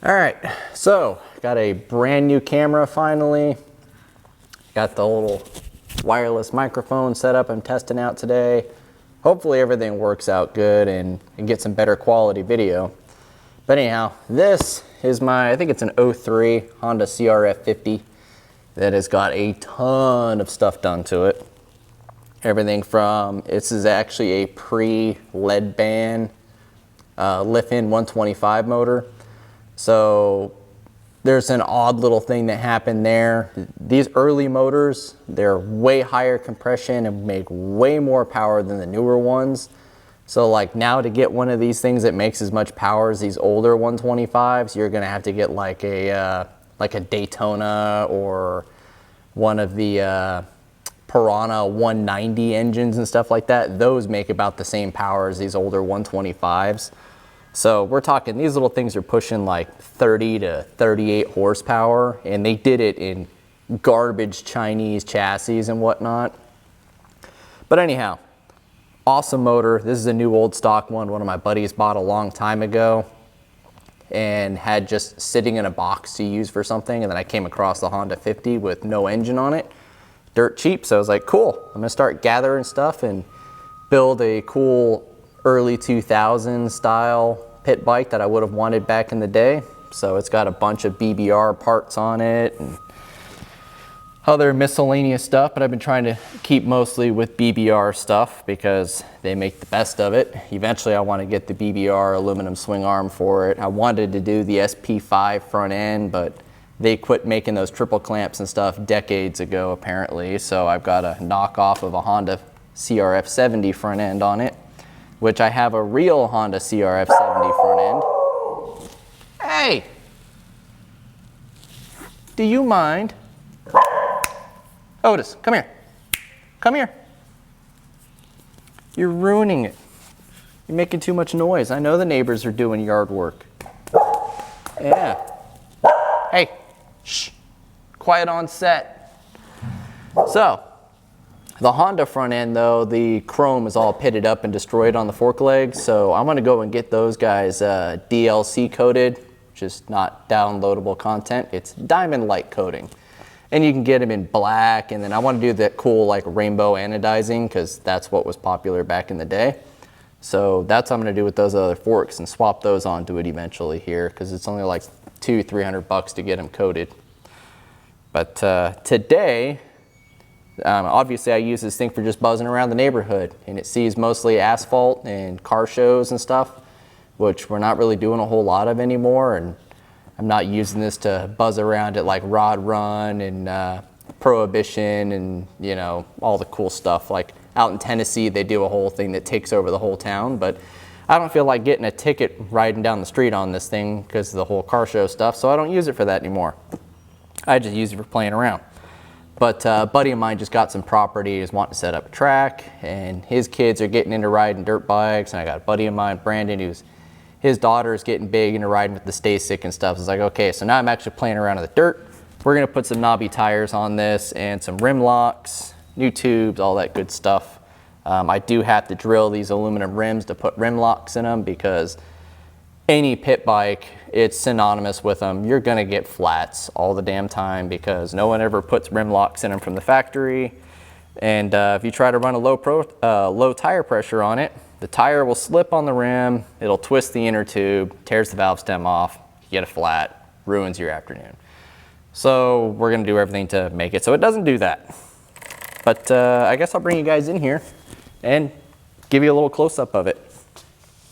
All right, so got a brand new camera finally. Got the little wireless microphone set up I'm testing out today. Hopefully everything works out good and get some better quality video. But anyhow, this is my, I think it's an 03 Honda CRF50 that has got a ton of stuff done to it. Everything from, this is actually a pre-lead band lift-in 125 motor. So there's an odd little thing that happened there. These early motors, they're way higher compression and make way more power than the newer ones. So like now to get one of these things that makes as much power as these older 125s, you're gonna have to get like a Daytona or one of the Piranha 190 engines and stuff like that. Those make about the same power as these older 125s. So we're talking, these little things are pushing like 30 to 38 horsepower, and they did it in garbage Chinese chassis and whatnot. But anyhow, awesome motor. This is a new old stock one of my buddies bought a long time ago and had just sitting in a box to use for something, and then I came across the Honda 50 with no engine on it, dirt cheap. So I was like, cool, I'm gonna start gathering stuff and build a cool early 2000s style pit bike that I would have wanted back in the day. So it's got a bunch of BBR parts on it and other miscellaneous stuff, but I've been trying to keep mostly with BBR stuff because they make the best of it. Eventually I want to get the BBR aluminum swing arm for it. I wanted to do the SP5 front end, but they quit making those triple clamps and stuff decades ago apparently. So I've got a knockoff of a Honda CRF70 front end on it, which I have a real Honda CRF70 front end. Hey, do you mind? Otis, come here. Come here. You're ruining it. You're making too much noise. I know the neighbors are doing yard work. Yeah. Hey, shh. Quiet on set. So, the Honda front end though, the chrome is all pitted up and destroyed on the fork legs, so I'm gonna go and get those guys DLC coated, which is not downloadable content. It's diamond light coating. And you can get them in black, and then I want to do that cool like rainbow anodizing because that's what was popular back in the day. So that's what I'm going to do with those other forks and swap those onto it eventually here because it's only like $200-300 to get them coated. But today, obviously I use this thing for just buzzing around the neighborhood, and it sees mostly asphalt and car shows and stuff, which we're not really doing a whole lot of anymore. And I'm not using this to buzz around at like Rod Run and Prohibition and, you know, all the cool stuff. Like out in Tennessee, they do a whole thing that takes over the whole town, but I don't feel like getting a ticket riding down the street on this thing because of the whole car show stuff, so I don't use it for that anymore. I just use it for playing around. But a buddy of mine just got some property, he's wanting to set up a track, and his kids are getting into riding dirt bikes, and I got a buddy of mine, Brandon, his daughter is getting big into riding with the StaySick and stuff. So it's like, okay, so now I'm actually playing around in the dirt. We're gonna put some knobby tires on this and some rim locks, new tubes, all that good stuff. I do have to drill these aluminum rims to put rim locks in them because any pit bike, it's synonymous with them. You're gonna get flats all the damn time because no one ever puts rim locks in them from the factory. And if you try to run a low tire pressure on it, the tire will slip on the rim, it'll twist the inner tube, tears the valve stem off, you get a flat, ruins your afternoon. So we're gonna do everything to make it so it doesn't do that. But I guess I'll bring you guys in here and give you a little close-up of it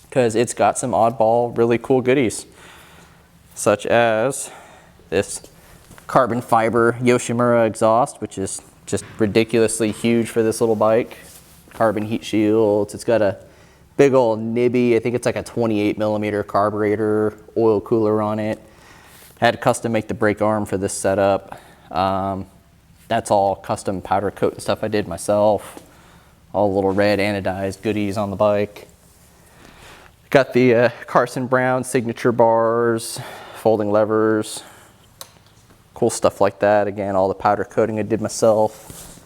because it's got some oddball, really cool goodies, such as this carbon fiber Yoshimura exhaust, which is just ridiculously huge for this little bike. Carbon heat shields, it's got a big old nibby, I think it's like a 28mm carburetor, oil cooler on it. I had to custom make the brake arm for this setup. That's all custom powder coat and stuff I did myself. All the little red anodized goodies on the bike. Got the Carson Brown signature bars, folding levers, cool stuff like that. Again, all the powder coating I did myself.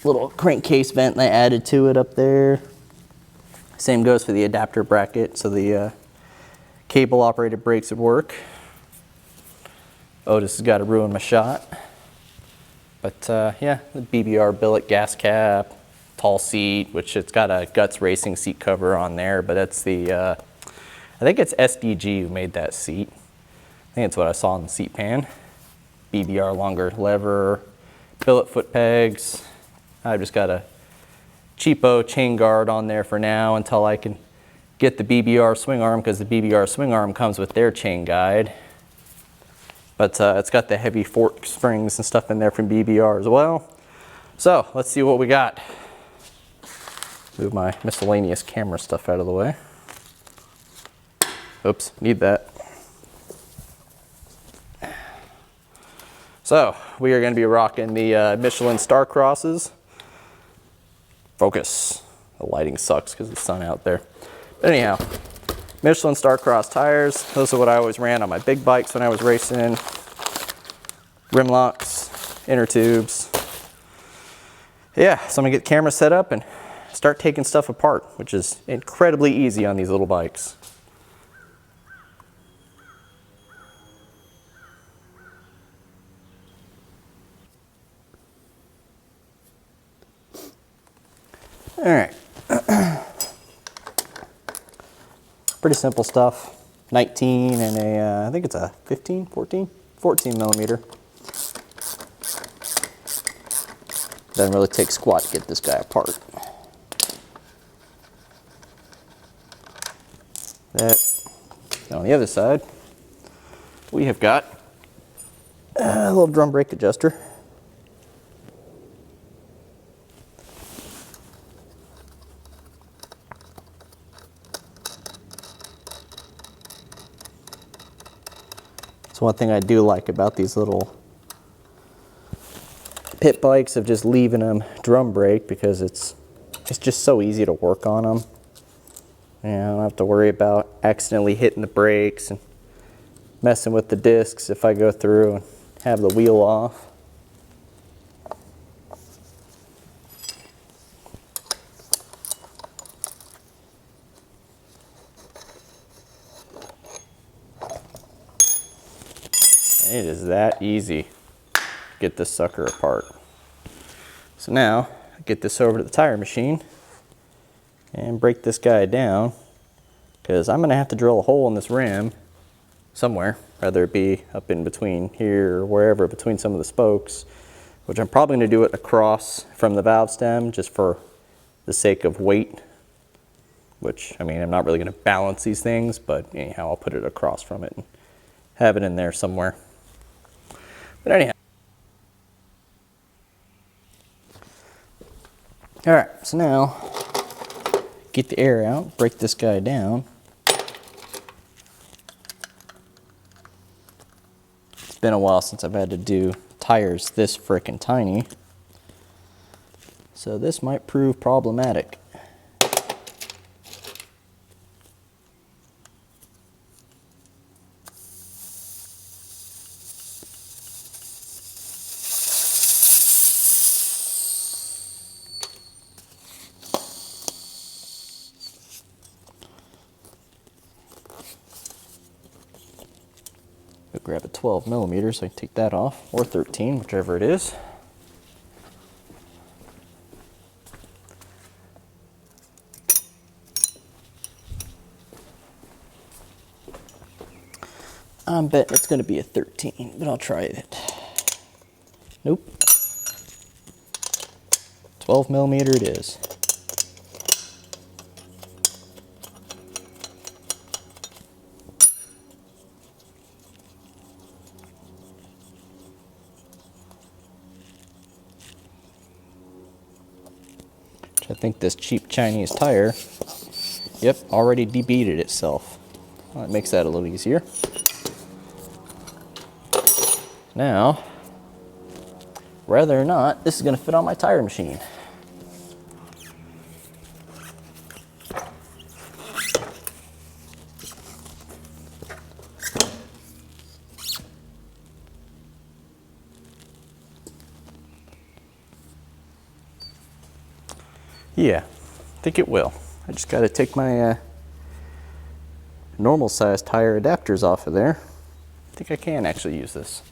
Little crankcase vent I added to it up there. Same goes for the adapter bracket, so the cable operated brakes would work. Otis has got to ruin my shot. But yeah, the BBR billet gas cap, tall seat, which it's got a Guts Racing seat cover on there, but that's the, I think it's SDG who made that seat. I think it's what I saw in the seat pan. BBR longer lever, billet foot pegs. I've just got a cheapo chain guard on there for now until I can get the BBR swing arm, because the BBR swing arm comes with their chain guide. But it's got the heavy fork springs and stuff in there from BBR as well. So let's see what we got. Move my miscellaneous camera stuff out of the way. Oops, need that. So we are going to be rocking the Michelin Star Crosses. Focus. The lighting sucks because of the sun out there. But anyhow, Michelin Star Cross tires. Those are what I always ran on my big bikes when I was racing. Rim locks, inner tubes. Yeah, so I'm gonna get the camera set up and start taking stuff apart, which is incredibly easy on these little bikes. All right. Pretty simple stuff. 19 and a, I think it's a 14 millimeter. Doesn't really take squat to get this guy apart. On the other side, we have got a little drum brake adjuster. It's one thing I do like about these little pit bikes, of just leaving them drum brake, because it's just so easy to work on them. You know, I don't have to worry about accidentally hitting the brakes and messing with the discs if I go through and have the wheel off. It is that easy to get this sucker apart. So now, get this over to the tire machine and break this guy down, because I'm going to have to drill a hole in this rim somewhere, whether it be up in between here or wherever, between some of the spokes, which I'm probably going to do it across from the valve stem just for the sake of weight, which, I mean, I'm not really going to balance these things, but anyhow, I'll put it across from it and have it in there somewhere. But anyhow. All right, so now get the air out, break this guy down. It's been a while since I've had to do tires this frickin' tiny, so this might prove problematic. Grab a 12 millimeter so I can take that off, or 13, whichever it is. I'm betting it's going to be a 13, but I'll try it. Nope. 12 millimeter it is. I think this cheap Chinese tire, yep, already debeaded itself. Well, that makes that a little easier. Now, whether or not this is going to fit on my tire machine. Yeah, I think it will. I just got to take my normal size tire adapters off of there. I think I can actually use this.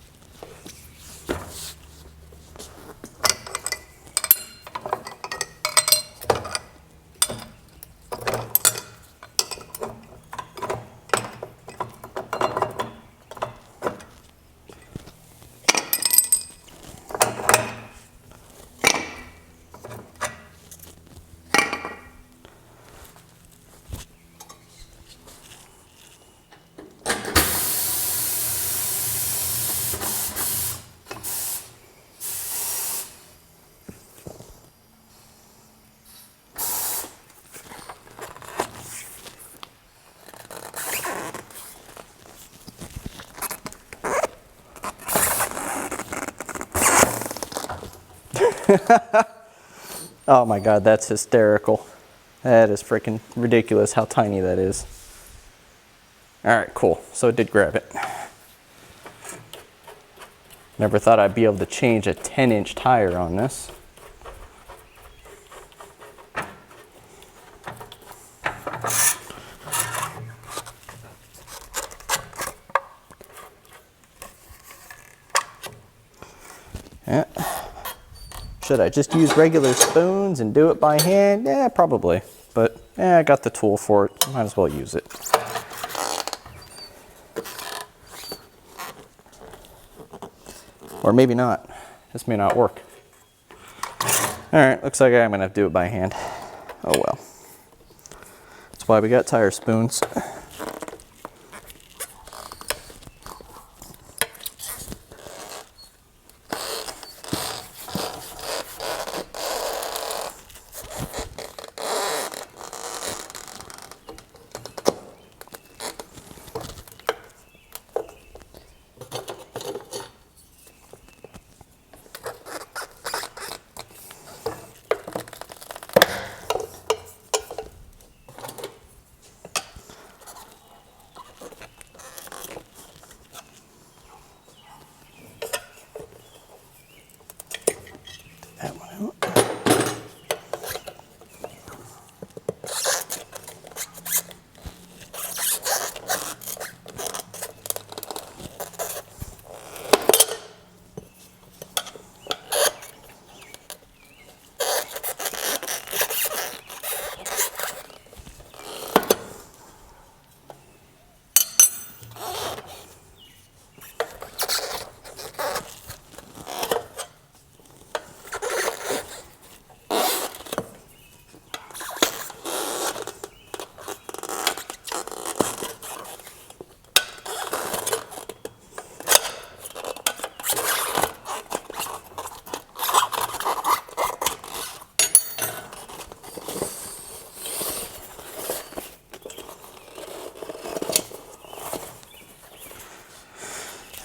Oh my God, that's hysterical. That is freaking ridiculous how tiny that is. All right, cool. So it did grab it. Never thought I'd be able to change a 10-inch tire on this. Yeah. Should I just use regular spoons and do it by hand? Yeah, probably. But I got the tool for it. Might as well use it. Or maybe not. This may not work. All right, looks like I'm gonna have to do it by hand. Oh well. That's why we got tire spoons. That one out.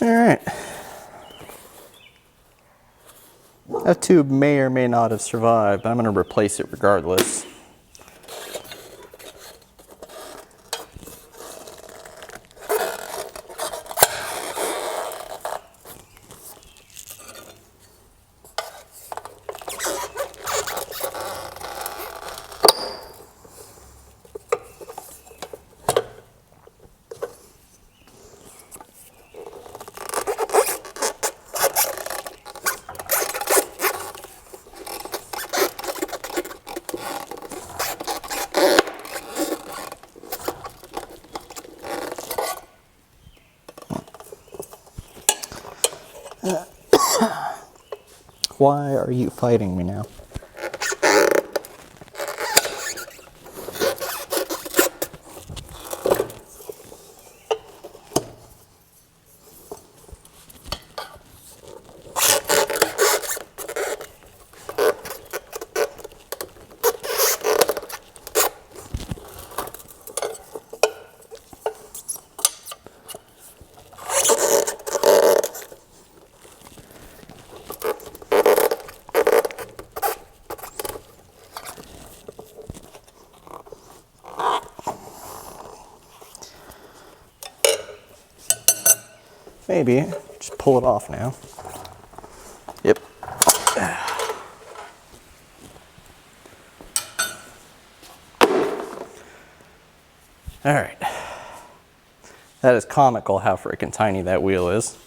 All right. That tube may or may not have survived, but I'm going to replace it regardless. Why are you fighting me now? Maybe. Just pull it off now. Yep. All right. That is comical how freaking tiny that wheel is.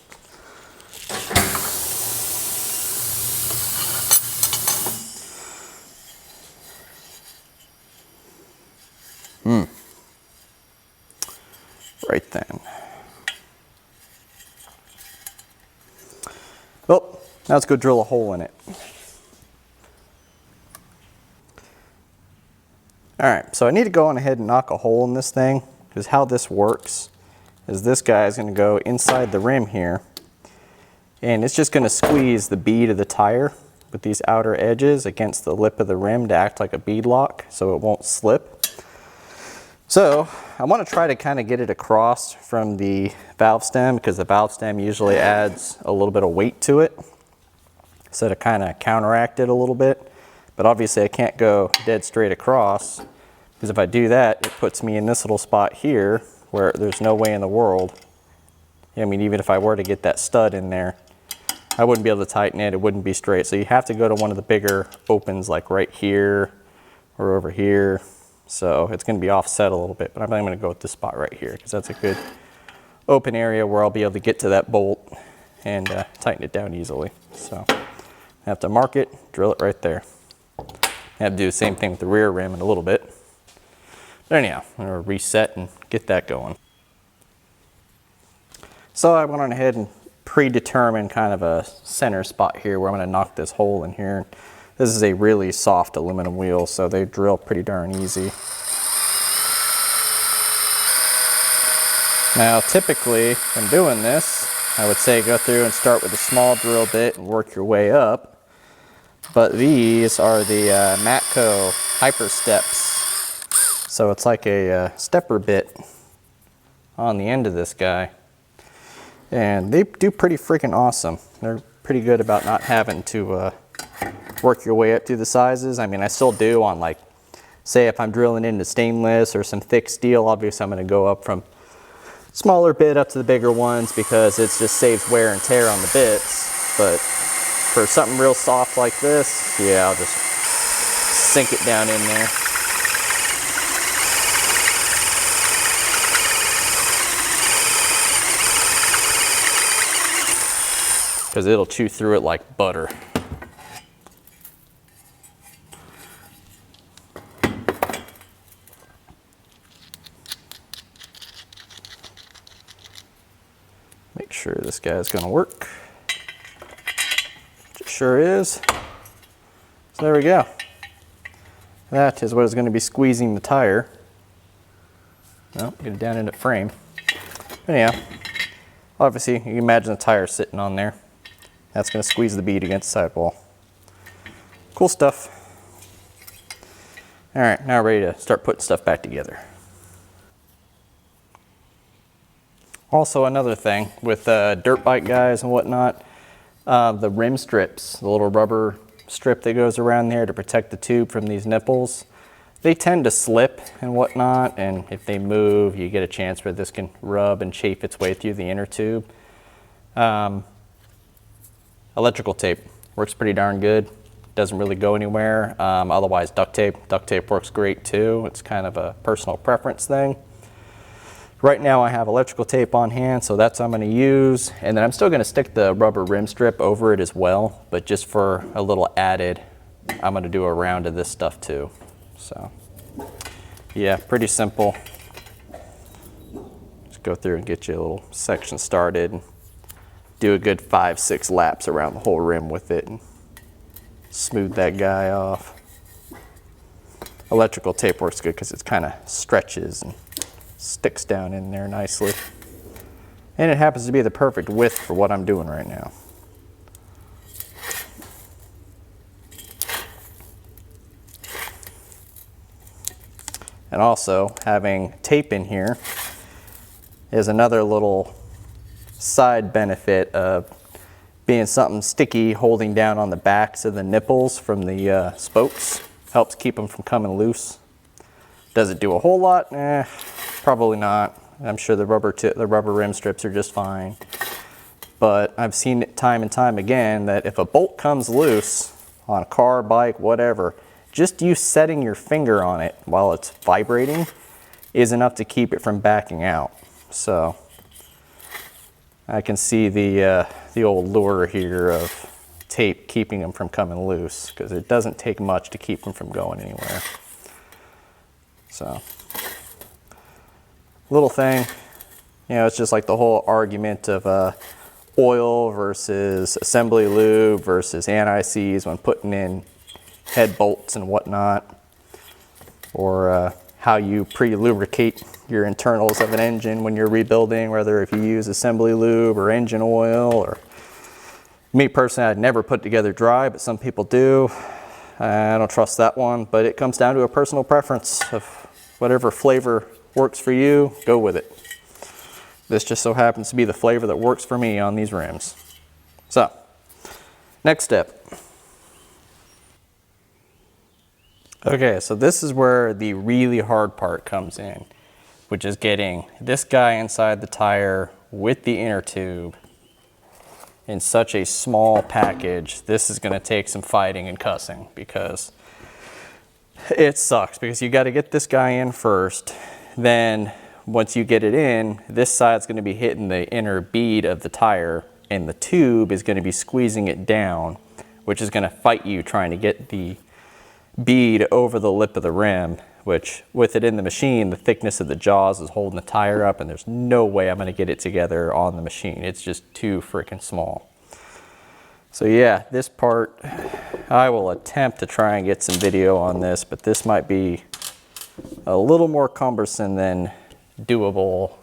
Right then. Well, now let's go drill a hole in it. All right, so I need to go on ahead and knock a hole in this thing, because how this works is this guy is going to go inside the rim here, and it's just going to squeeze the bead of the tire with these outer edges against the lip of the rim to act like a bead lock so it won't slip. So I want to try to kind of get it across from the valve stem, because the valve stem usually adds a little bit of weight to it. so to kind of counteract it a little bit. But obviously I can't go dead straight across, because if I do that, it puts me in this little spot here where there's no way in the world. I mean, even if I were to get that stud in there, I wouldn't be able to tighten it. It wouldn't be straight. So you have to go to one of the bigger opens, like right here or over here. So it's going to be offset a little bit, but I'm going to go with this spot right here, because that's a good open area where I'll be able to get to that bolt and tighten it down easily. So I have to mark it, drill it right there. I have to do the same thing with the rear rim in a little bit. But anyhow, I'm going to reset and get that going. So I went on ahead and predetermined kind of a center spot here where I'm going to knock this hole in here. This is a really soft aluminum wheel, so they drill pretty darn easy. Now typically when doing this, I would say go through and start with a small drill bit and work your way up. But these are the Matco Hyper Steps. So it's like a stepper bit on the end of this guy. And they do pretty freaking awesome. They're pretty good about not having to work your way up through the sizes. I mean, I still do on, like, say if I'm drilling into stainless or some thick steel, obviously I'm going to go up from smaller bit up to the bigger ones because it just saves wear and tear on the bits. But for something real soft like this, yeah, I'll just sink it down in there. Because it'll chew through it like butter. Make sure this guy's gonna work. It sure is. So there we go. That is what is going to be squeezing the tire. Well, get it down into frame. But anyhow, obviously you can imagine the tire sitting on there. That's going to squeeze the bead against the sidewall. Cool stuff. All right, now we're ready to start putting stuff back together. Also, another thing with dirt bike guys and whatnot, the rim strips, the little rubber strip that goes around there to protect the tube from these nipples, they tend to slip and whatnot, and if they move, you get a chance where this can rub and chafe its way through the inner tube. Electrical tape works pretty darn good. Doesn't really go anywhere. Otherwise, duct tape. Duct tape works great too. It's kind of a personal preference thing. Right now I have electrical tape on hand, so that's what I'm going to use. And then I'm still going to stick the rubber rim strip over it as well, but just for a little added, I'm going to do a round of this stuff too. So yeah, pretty simple. Just go through and get you a little section started. Do a good 5-6 laps around the whole rim with it and smooth that guy off. Electrical tape works good because it kind of stretches and sticks down in there nicely. And it happens to be the perfect width for what I'm doing right now. And also, having tape in here is another little side benefit of being something sticky holding down on the backs of the nipples from the spokes. Helps keep them from coming loose. Does it do a whole lot? Probably not. I'm sure the rubber rim strips are just fine. But I've seen it time and time again that if a bolt comes loose on a car, bike, whatever, just you setting your finger on it while it's vibrating is enough to keep it from backing out. So I can see the old lure here of tape keeping them from coming loose, because it doesn't take much to keep them from going anywhere. So, little thing, you know, it's just like the whole argument of oil versus assembly lube versus anti-seize when putting in head bolts and whatnot, or how you pre-lubricate your internals of an engine when you're rebuilding, whether if you use assembly lube or engine oil. Or me personally, I'd never put together dry, but some people do. I don't trust that one, but it comes down to a personal preference of whatever flavor works for you, go with it. This just so happens to be the flavor that works for me on these rims. So, next step. Okay, so this is where the really hard part comes in, which is getting this guy inside the tire with the inner tube in such a small package. This is going to take some fighting and cussing because it sucks, because you got to get this guy in first. Then once you get it in, this side's going to be hitting the inner bead of the tire, and the tube is going to be squeezing it down, which is going to fight you trying to get the bead over the lip of the rim, which with it in the machine, the thickness of the jaws is holding the tire up, and there's no way I'm going to get it together on the machine. It's just too freaking small. So yeah, this part, I will attempt to try and get some video on this, but this might be a little more cumbersome than doable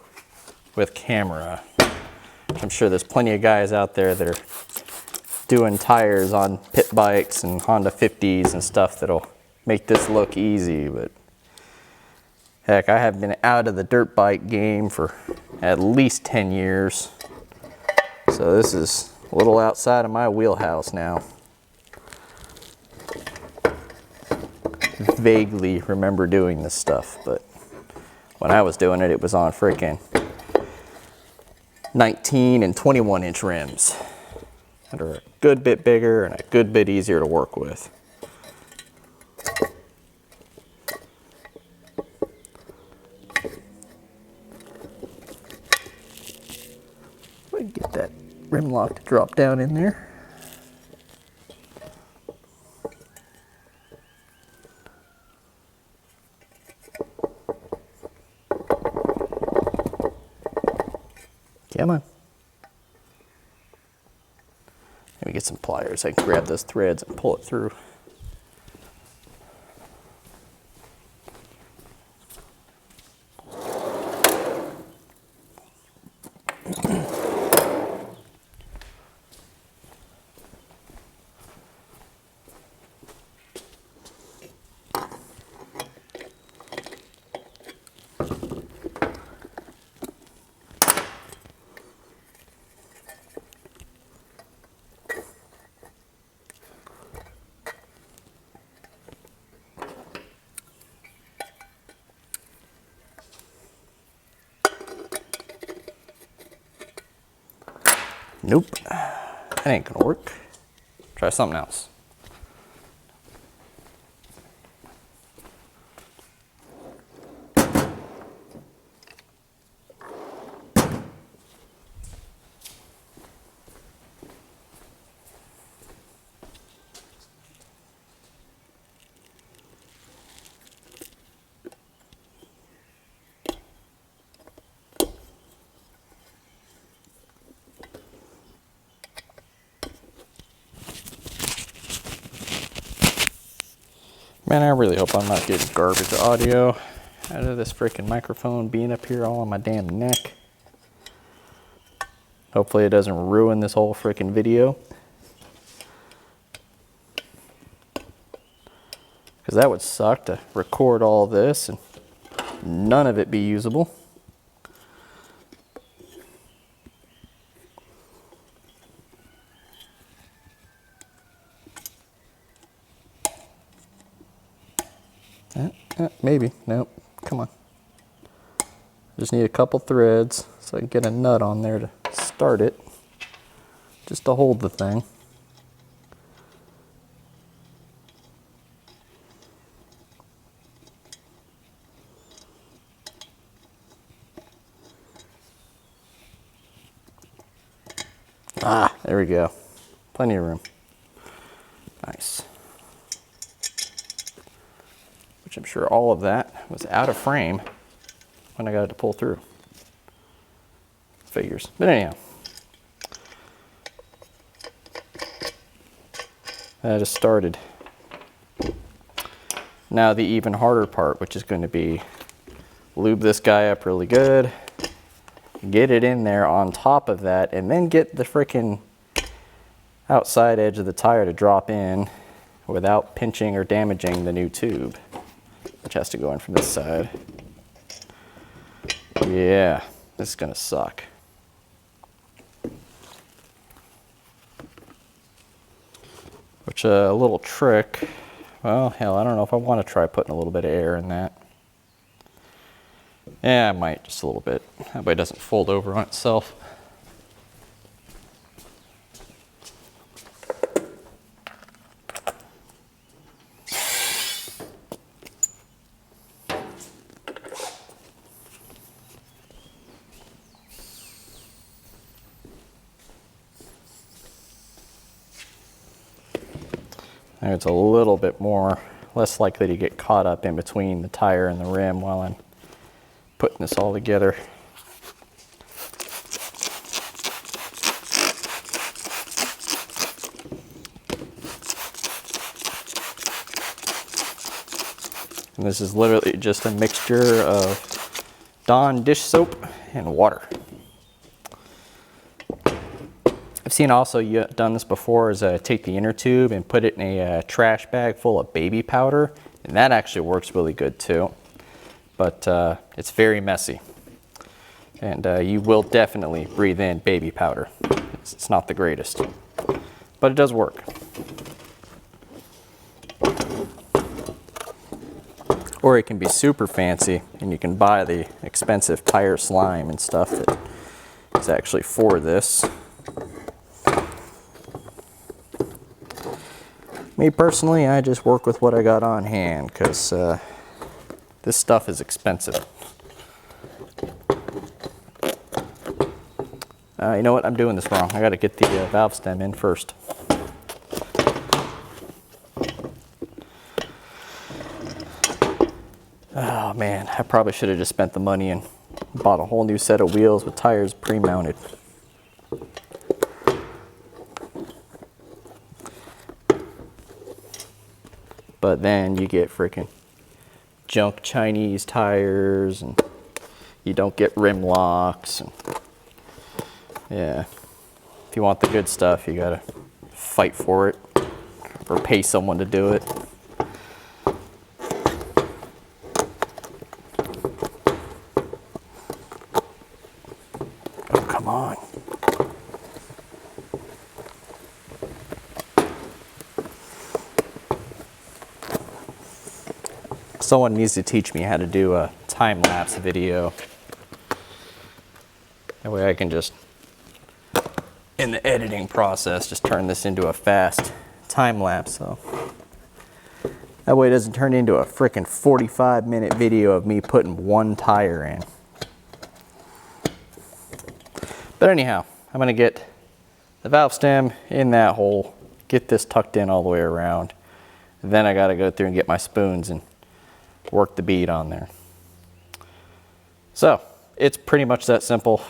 with camera. I'm sure there's plenty of guys out there that are doing tires on pit bikes and Honda 50s and stuff that'll make this look easy, but heck, I have been out of the dirt bike game for at least 10 years. So this is a little outside of my wheelhouse now. Vaguely remember doing this stuff, but when I was doing it, it was on freaking 19 and 21 inch rims that are a good bit bigger and a good bit easier to work with. Get that rim lock to drop down in there. Come on. Let me get some pliers. I can grab those threads and pull it through. Nope, that ain't gonna work. Try something else. Man, I really hope I'm not getting garbage audio out of this freaking microphone being up here all on my damn neck. Hopefully it doesn't ruin this whole freaking video. Because that would suck to record all this and none of it be usable. Maybe. Nope. Come on. Just need a couple threads so I can get a nut on there to start it. Just to hold the thing. Ah, there we go. Plenty of room. Nice. Which I'm sure all of that was out of frame when I got it to pull through. Figures. But anyhow. That just started. Now the even harder part, which is going to be lube this guy up really good, get it in there on top of that, and then get the frickin' outside edge of the tire to drop in without pinching or damaging the new tube, which has to go in from this side. Yeah, this is gonna suck. Which a little trick Well, hell, I don't know if I want to try putting a little bit of air in that. Yeah, I might, just a little bit. That way it doesn't fold over on itself. There, it's a little bit more, less likely to get caught up in between the tire and the rim while I'm putting this all together. And this is literally just a mixture of Dawn dish soap and water. I've seen also you done this before is take the inner tube and put it in a trash bag full of baby powder, and that actually works really good too. But it's very messy, and you will definitely breathe in baby powder. It's not the greatest, but it does work. Or it can be super fancy, and you can buy the expensive tire slime and stuff that is actually for this. Me personally, I just work with what I got on hand because this stuff is expensive. You know what? I'm doing this wrong. I got to get the valve stem in first. Oh man, I probably should have just spent the money and bought a whole new set of wheels with tires pre-mounted. But then you get freaking junk Chinese tires, and you don't get rim locks. And yeah, if you want the good stuff, you gotta fight for it or pay someone to do it. Oh, come on. Someone needs to teach me how to do a time-lapse video. That way I can just, in the editing process, just turn this into a fast time-lapse. So that way it doesn't turn into a frickin' 45-minute video of me putting one tire in. But anyhow, I'm gonna get the valve stem in that hole, get this tucked in all the way around. Then I gotta go through and get my spoons and work the bead on there. So it's pretty much that simple.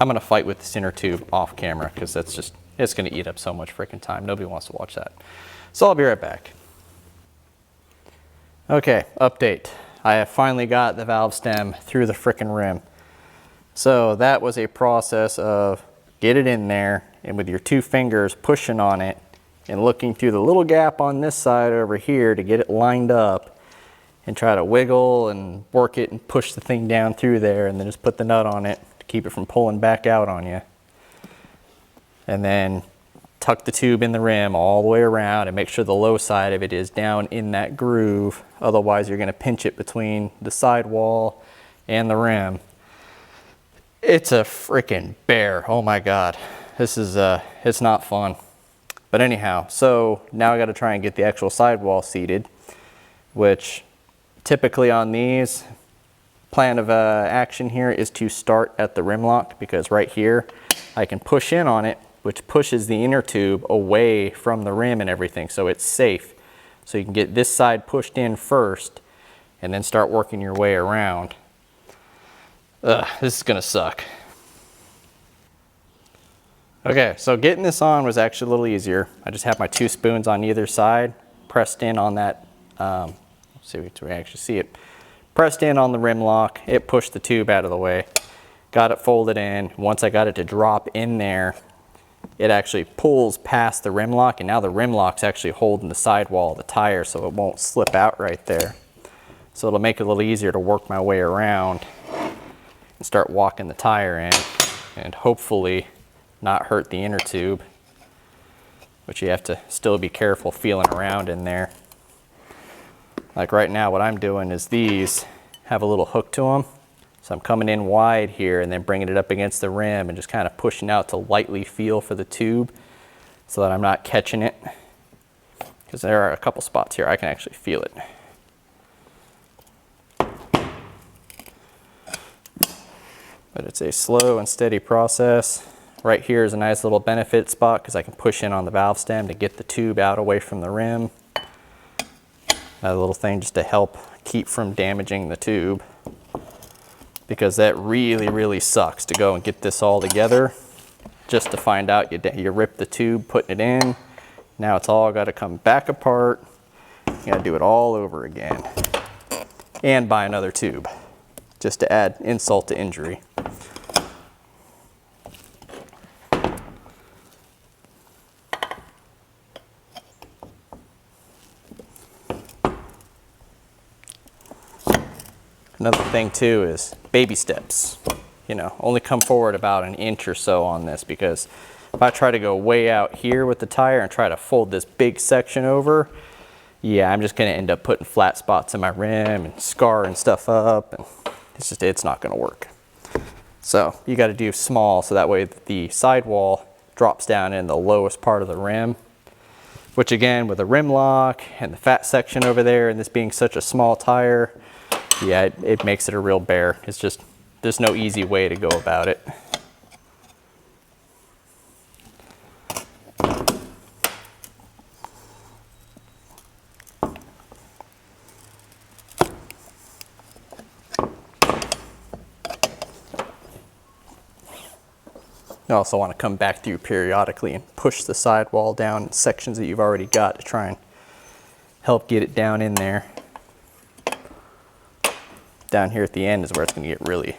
I'm gonna fight with this inner tube off camera because that's just, it's gonna eat up so much freaking time. Nobody wants to watch that. So I'll be right back. Okay, update. I have finally got the valve stem through the frickin' rim. So that was a process of get it in there and with your two fingers pushing on it and looking through the little gap on this side over here to get it lined up and try to wiggle and work it and push the thing down through there, and then just put the nut on it to keep it from pulling back out on you. And then tuck the tube in the rim all the way around and make sure the low side of it is down in that groove. Otherwise you're gonna pinch it between the sidewall and the rim. It's a freaking bear. Oh my God. This is, it's not fun. But anyhow, so now I gotta try and get the actual sidewall seated, which typically on these, plan of action here is to start at the rim lock, because right here I can push in on it, which pushes the inner tube away from the rim and everything, so it's safe. So you can get this side pushed in first and then start working your way around. This is gonna suck. Okay, so getting this on was actually a little easier. I just have my two spoons on either side pressed in on that, see if we actually see it. Pressed in on the rim lock, it pushed the tube out of the way. Got it folded in. Once I got it to drop in there, it actually pulls past the rim lock, and now the rim lock's actually holding the sidewall of the tire so it won't slip out right there. So it'll make it a little easier to work my way around and start walking the tire in and hopefully not hurt the inner tube, but you have to still be careful feeling around in there. Like right now, what I'm doing is these have a little hook to them. So I'm coming in wide here and then bringing it up against the rim and just kind of pushing out to lightly feel for the tube so that I'm not catching it. Because there are a couple spots here I can actually feel it. But it's a slow and steady process. Right here is a nice little benefit spot because I can push in on the valve stem to get the tube out away from the rim. That little thing just to help keep from damaging the tube, because that really, really sucks to go and get this all together just to find out you rip the tube putting it in. Now it's all got to come back apart. You got to do it all over again and buy another tube just to add insult to injury. Another thing too is baby steps. You know, only come forward about an inch or so on this, because if I try to go way out here with the tire and try to fold this big section over, yeah, I'm just gonna end up putting flat spots in my rim and scarring stuff up, and it's not gonna work. So you gotta do small so that way the sidewall drops down in the lowest part of the rim, which again, with a rim lock and the fat section over there and this being such a small tire, yeah, it makes it a real bear. It's just, there's no easy way to go about it. You also want to come back through periodically and push the sidewall down in sections that you've already got to try and help get it down in there. Down here at the end is where it's going to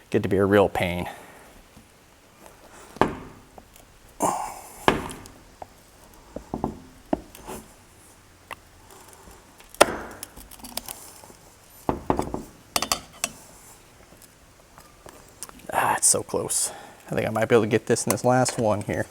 get to be a real pain. Ah, it's so close. I think I might be able to get this in this last one here.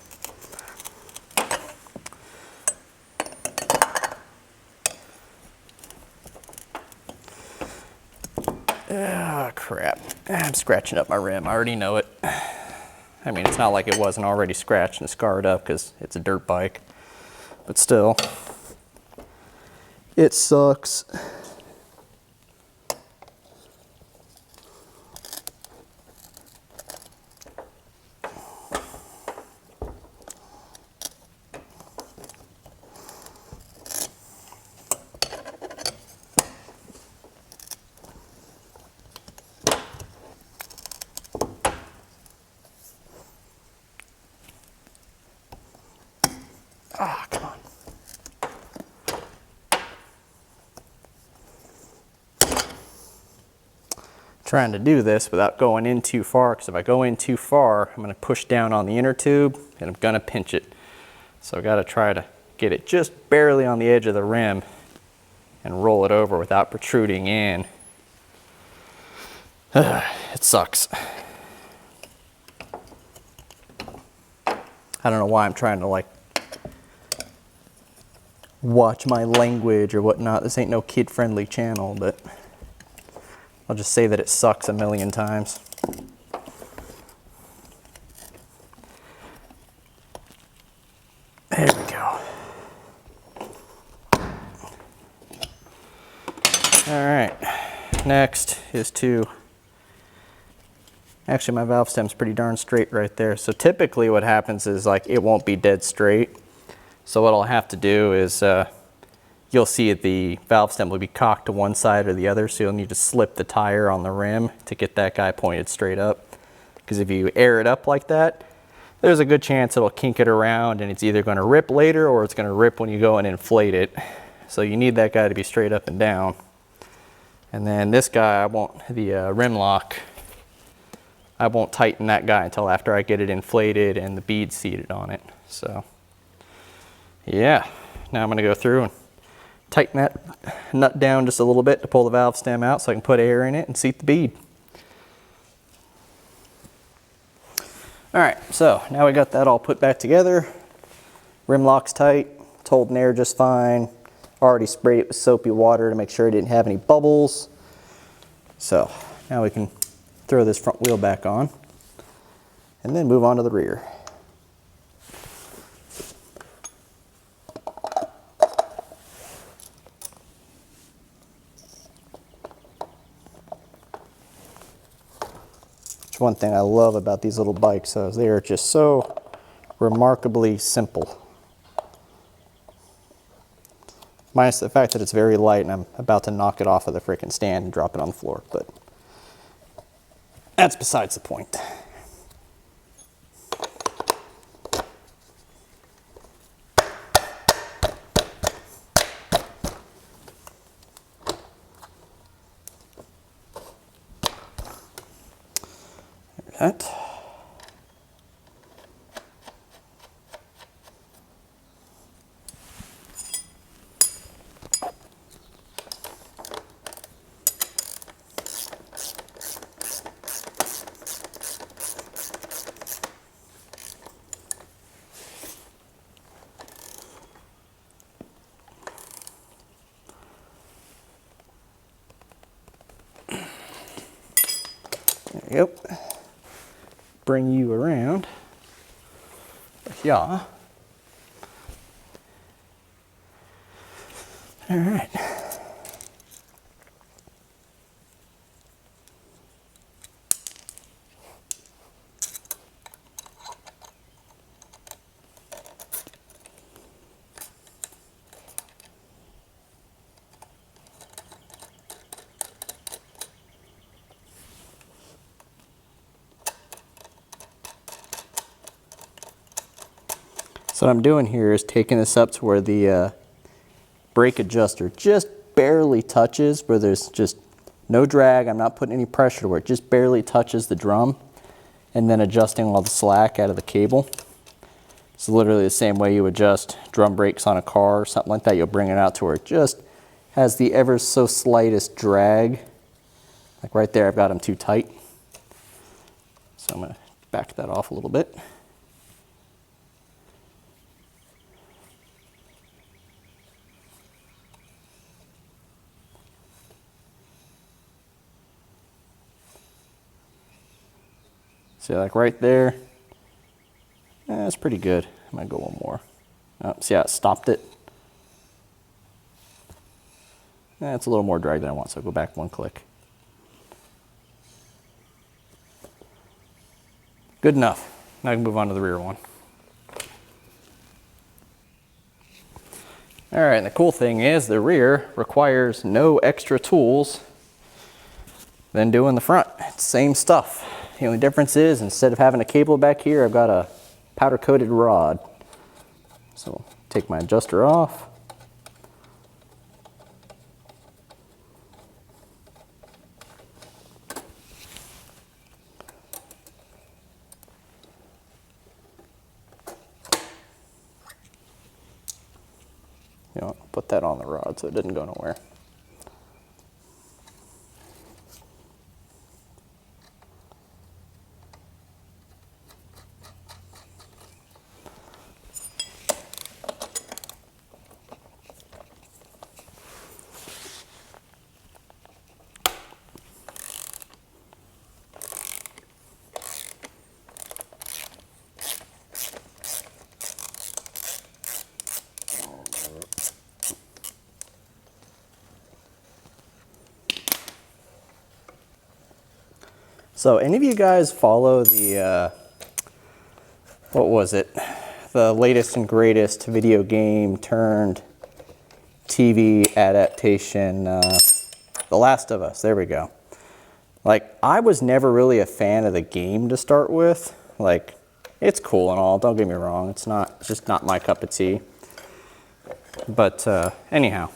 Ah, crap. I'm scratching up my rim. I already know it. I mean, it's not like it wasn't already scratched and scarred up because it's a dirt bike. But still, it sucks. Ah, come on. Trying to do this without going in too far, because if I go in too far, I'm going to push down on the inner tube and I'm going to pinch it. So I've got to try to get it just barely on the edge of the rim and roll it over without protruding in. It sucks. I don't know why I'm trying to like watch my language or whatnot. This ain't no kid-friendly channel, but I'll just say that it sucks a million times. There we go. All right, next is to, actually my valve stem's pretty darn straight right there. So typically what happens is like it won't be dead straight. So what I'll have to do is, you'll see the valve stem will be cocked to one side or the other, so you'll need to slip the tire on the rim to get that guy pointed straight up. Because if you air it up like that, there's a good chance it'll kink it around and it's either going to rip later or it's going to rip when you go and inflate it. So you need that guy to be straight up and down. And then this guy, the rim lock, I won't tighten that guy until after I get it inflated and the bead seated on it. So yeah, now I'm going to go through and tighten that nut down just a little bit to pull the valve stem out so I can put air in it and seat the bead. All right, so now we got that all put back together. Rim lock's tight, it's holding air just fine. Already sprayed it with soapy water to make sure it didn't have any bubbles. So now we can throw this front wheel back on and then move on to the rear. It's one thing I love about these little bikes, is they are just so remarkably simple. Minus the fact that it's very light and I'm about to knock it off of the freaking stand and drop it on the floor, but that's besides the point. There's that. There you go. Bring you around. Yeah. All right. So what I'm doing here is taking this up to where the brake adjuster just barely touches, where there's just no drag. I'm not putting any pressure to where it just barely touches the drum, and then adjusting all the slack out of the cable. It's literally the same way you adjust drum brakes on a car or something like that. You'll bring it out to where it just has the ever so slightest drag. Like right there, I've got them too tight. So I'm gonna back that off a little bit. See, like right there, that's pretty good. I might go one more. Oh, see how it stopped it? It's a little more drag than I want, so I'll go back one click. Good enough. Now I can move on to the rear one. All right, and the cool thing is the rear requires no extra tools than doing the front. It's the same stuff. The only difference is instead of having a cable back here, I've got a powder coated rod. So take my adjuster off. You know, put that on the rod so it didn't go nowhere. So any of you guys follow the, what was it? The latest and greatest video game turned TV adaptation, The Last of Us, there we go. Like, I was never really a fan of the game to start with. Like, it's cool and all, don't get me wrong, it's just not my cup of tea. But anyhow,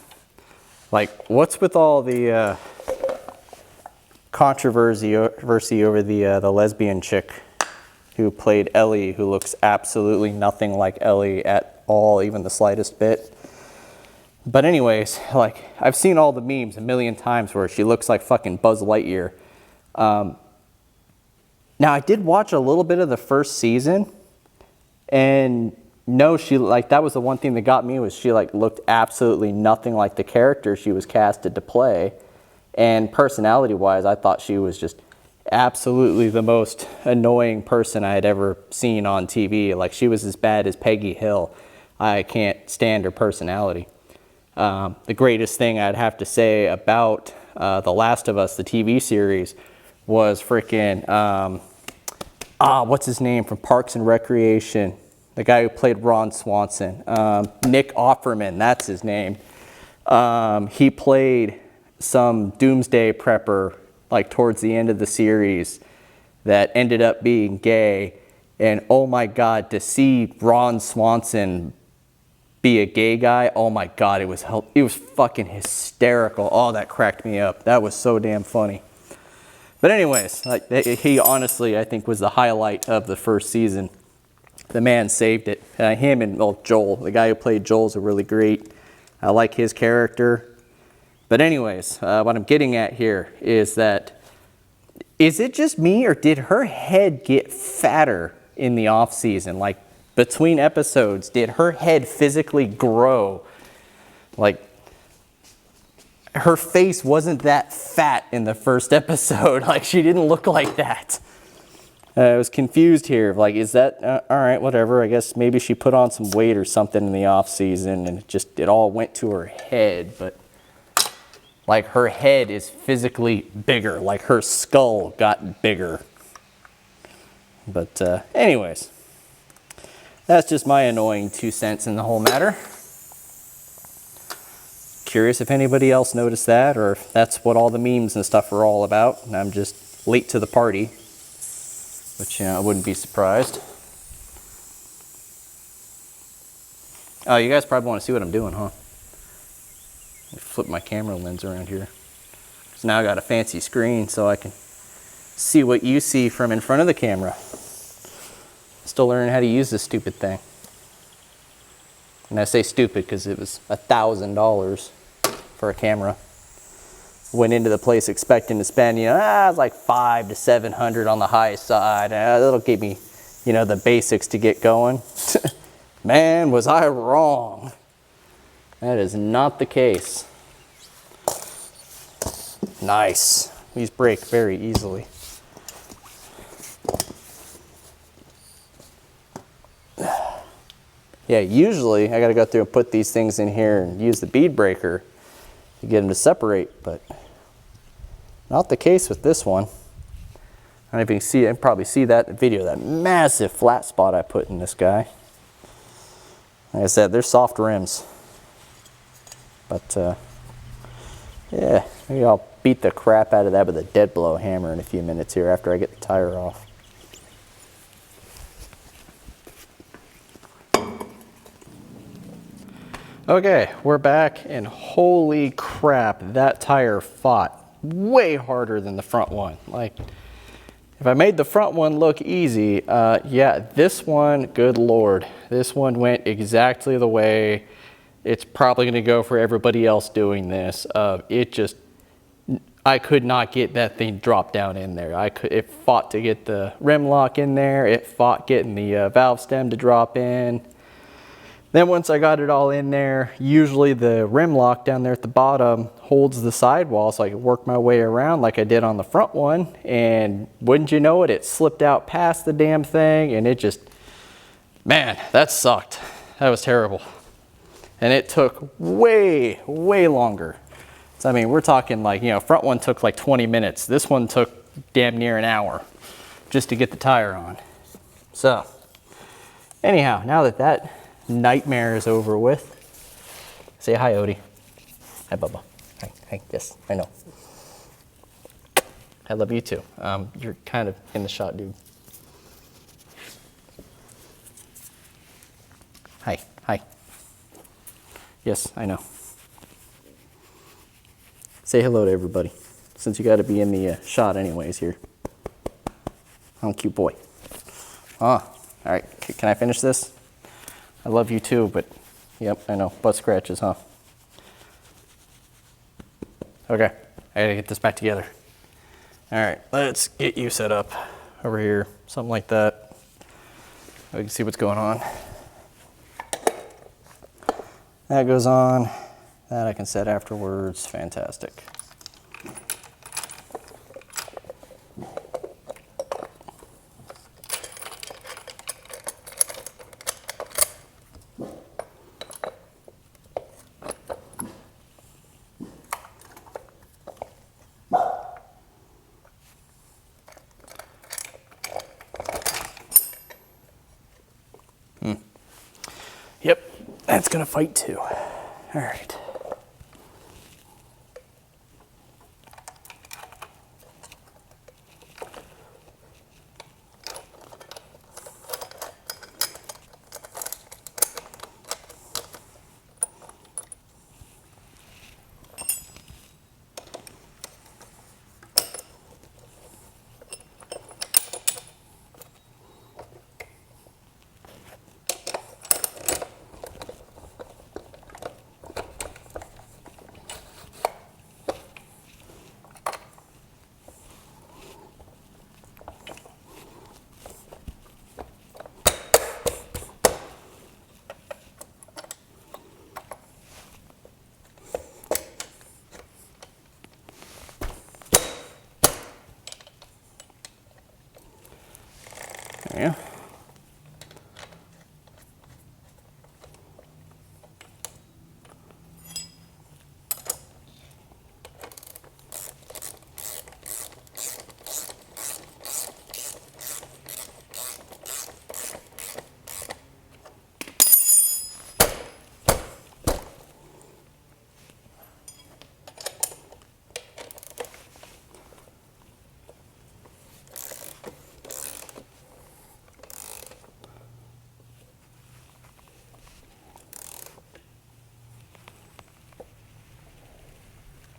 like, what's with all the controversy over the lesbian chick who played Ellie, who looks absolutely nothing like Ellie at all, even the slightest bit? But anyways, like, I've seen all the memes a million times where she looks like fucking Buzz Lightyear. Now, I did watch a little bit of the first season, and no, she like that was the one thing that got me was she like looked absolutely nothing like the character she was casted to play. And personality wise, I thought she was just absolutely the most annoying person I had ever seen on TV. Like she was as bad as Peggy Hill. I can't stand her personality. The greatest thing I'd have to say about The Last of Us, the TV series, was freaking, what's his name from Parks and Recreation? The guy who played Ron Swanson. Nick Offerman, that's his name. He played some doomsday prepper like towards the end of the series that ended up being gay. And oh my God, to see Ron Swanson be a gay guy, oh my God, it was fucking hysterical. Oh, that cracked me up. That was so damn funny. But anyways, like, he honestly, I think, was the highlight of the first season. The man saved it. Him and Joel, the guy who played Joel's really great. I like his character. But anyways, what I'm getting at here is that, is it just me or did her head get fatter in the off season? Like between episodes, did her head physically grow? Like her face wasn't that fat in the first episode. Like she didn't look like that. I was confused here. Like, is that, all right, whatever. I guess maybe she put on some weight or something in the off season and it all went to her head. But like her head is physically bigger. Like her skull got bigger. But anyways, that's just my annoying 2 cents in the whole matter. Curious if anybody else noticed that or if that's what all the memes and stuff are all about. And I'm just late to the party, which I wouldn't be surprised. Oh, you guys probably want to see what I'm doing, huh? Let me flip my camera lens around here. So now I got a fancy screen so I can see what you see from in front of the camera. Still learning how to use this stupid thing. And I say stupid because it was $1,000 for a camera. Went into the place expecting to spend, it's like $500 to $700 on the high side. That'll give me, the basics to get going. Man, was I wrong. That is not the case. Nice. These break very easily. Yeah, usually I gotta go through and put these things in here and use the bead breaker to get them to separate, but not the case with this one. I don't know if you can see it, you can probably see that in the video, that massive flat spot I put in this guy. Like I said, they're soft rims. But yeah, maybe I'll beat the crap out of that with a dead blow hammer in a few minutes here after I get the tire off. Okay, we're back, and holy crap, that tire fought way harder than the front one. Like, if I made the front one look easy, yeah, this one, good Lord, this one went exactly the way it's probably going to go for everybody else doing this. I could not get that thing dropped down in there. It fought to get the rim lock in there. It fought getting the valve stem to drop in. Then once I got it all in there, usually the rim lock down there at the bottom holds the sidewall, so I could work my way around like I did on the front one. And wouldn't you know it, it slipped out past the damn thing, and it just, man, that sucked. That was terrible. And it took way, way longer. So I mean, we're talking like, front one took like 20 minutes. This one took damn near an hour just to get the tire on. So anyhow, now that nightmare is over with. Say hi, Odie. Hi, Bubba. Hi, yes, I know. I love you too. You're kind of in the shot, dude. Hi. Yes, I know. Say hello to everybody, since you got to be in the shot anyways here. I'm a cute boy. All right, can I finish this? I love you too, but yep, I know, butt scratches, huh? Okay, I gotta get this back together. All right, let's get you set up over here, something like that. We can see what's going on. That goes on. That I can set afterwards. Fantastic. Yep, that's gonna fight too. All right. There you go.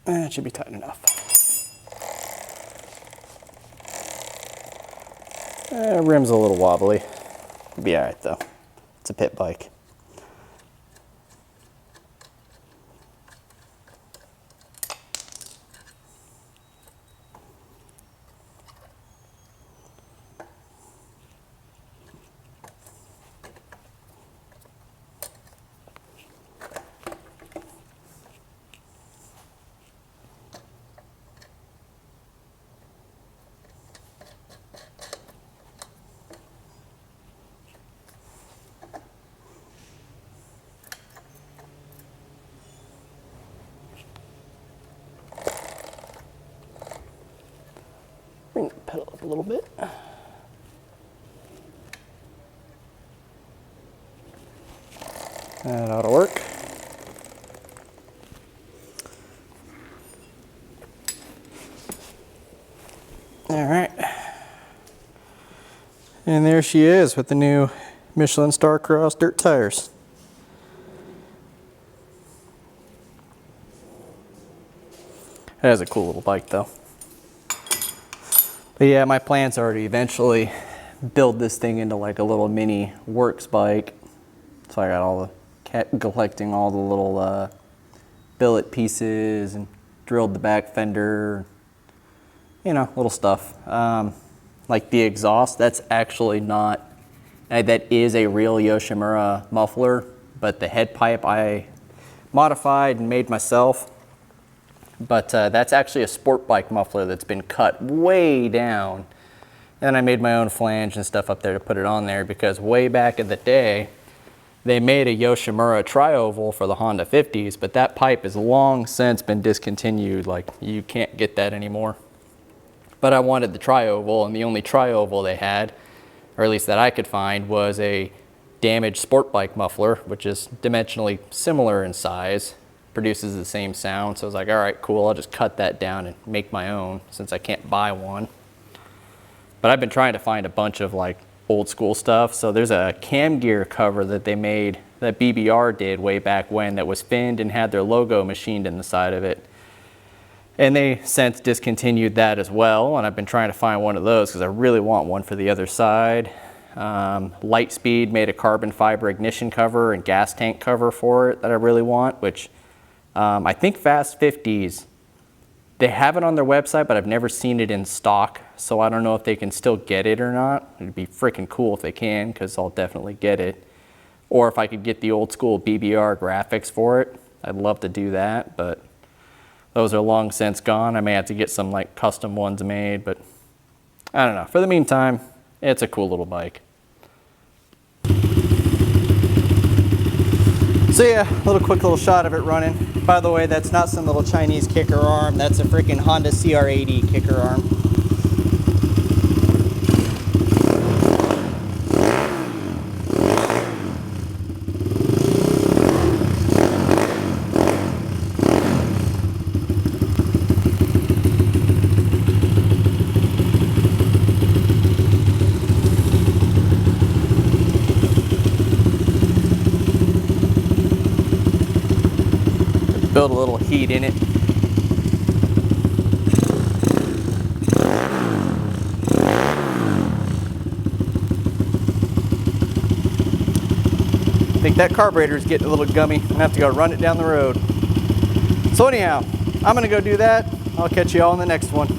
That should be tight enough. Rim's a little wobbly. Be all right though. It's a pit bike. Bring the pedal up a little bit. That ought to work. All right. And there she is with the new Michelin Starcross dirt tires. That is a cool little bike though. But yeah, my plans are to eventually build this thing into like a little mini works bike. So I got all the, collecting all the little billet pieces and drilled the back fender, you know, little stuff. Like the exhaust, that's actually not, that is a real Yoshimura muffler, but the head pipe I modified and made myself. But that's actually a sport bike muffler that's been cut way down. And I made my own flange and stuff up there to put it on there because way back in the day, they made a Yoshimura tri-oval for the Honda 50s, but that pipe has long since been discontinued. Like, you can't get that anymore. But I wanted the tri-oval, and the only tri-oval they had, or at least that I could find, was a damaged sport bike muffler, which is dimensionally similar in size, produces the same sound. So I was like, all right, cool, I'll just cut that down and make my own since I can't buy one. But I've been trying to find a bunch of like old school stuff. So there's a cam gear cover that they made, that BBR did way back when, that was finned and had their logo machined in the side of it. And they since discontinued that as well. And I've been trying to find one of those because I really want one for the other side. Lightspeed made a carbon fiber ignition cover and gas tank cover for it that I really want, which I think Fast 50s, they have it on their website, but I've never seen it in stock. So I don't know if they can still get it or not. It'd be freaking cool if they can, because I'll definitely get it. Or if I could get the old school BBR graphics for it, I'd love to do that, but those are long since gone. I may have to get some like custom ones made, but I don't know. For the meantime, it's a cool little bike. So yeah, quick little shot of it running. By the way, that's not some little Chinese kicker arm. That's a freaking Honda CR80 kicker arm. Build a little heat in it. I think that carburetor is getting a little gummy. I'm gonna have to go run it down the road. So anyhow, I'm gonna go do that. I'll catch you all in the next one.